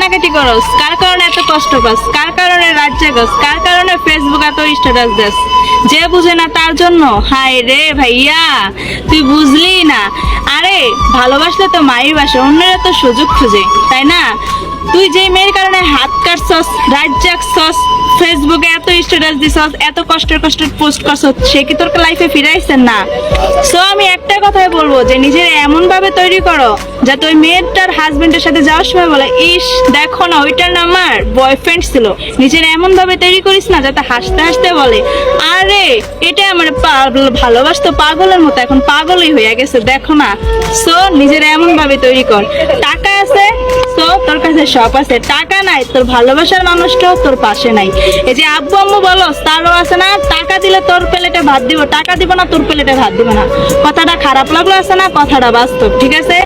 কান্নাকাটি করস? কার কারণে এত কষ্ট পাস? কার কারণে রাত জাগস? কার কারণে ফেসবুক এত স্ট্যাটাস দেস? যে বুঝে না তার জন্য? হায় রে ভাইয়া, তুই বুঝলি না। আরে ভালোবাসলে তো মায়ের বাসে, অন্যরা তো সুযোগ খুঁজে, তাই না? তুই যে মেয়ের কারণে হাত কাটছস, রাত জাগছস, ফেসবুকে এত স্ট্যাটাস দিছস, এত কষ্টের পোস্ট করছস, সে কি তোর লাইফে ফিরে আসছেন না? সো আমি একটা কথাই বলবো যে নিজের এমন ভাবে তৈরি করো যাতে ওই মেয়েটার হাজবেন্ডের সাথে যাওয়ার সময় বলে, ইস দেখো না ওইটার না আমার বয়ফ্রেন্ড ছিল। নিজের এমন ভাবে তৈরি করিস না যাতে হাসতে হাসতে বলে, আরে এটা আমার ভালোবাসতো পাগলের মতো, এখন পাগলই হয়ে গেছে দেখো না। সো নিজের এমন ভাবে তৈরি কর। টাকা আছে, সো তোর কাছে সব আছে। টাকা নাই, তোর ভালোবাসার মানুষটাও তোর পাশে নাই। এই যে আব্বু আম্মু বলো, তারও আছে না, টাকা দিলে তোর প্লেটে ভাত দিব, টাকা দিব না তোর প্লেটে ভাত দিব না। কথাটা খারাপ লাগলো আছে না, কথাটা বাস্তব, ঠিক আছে?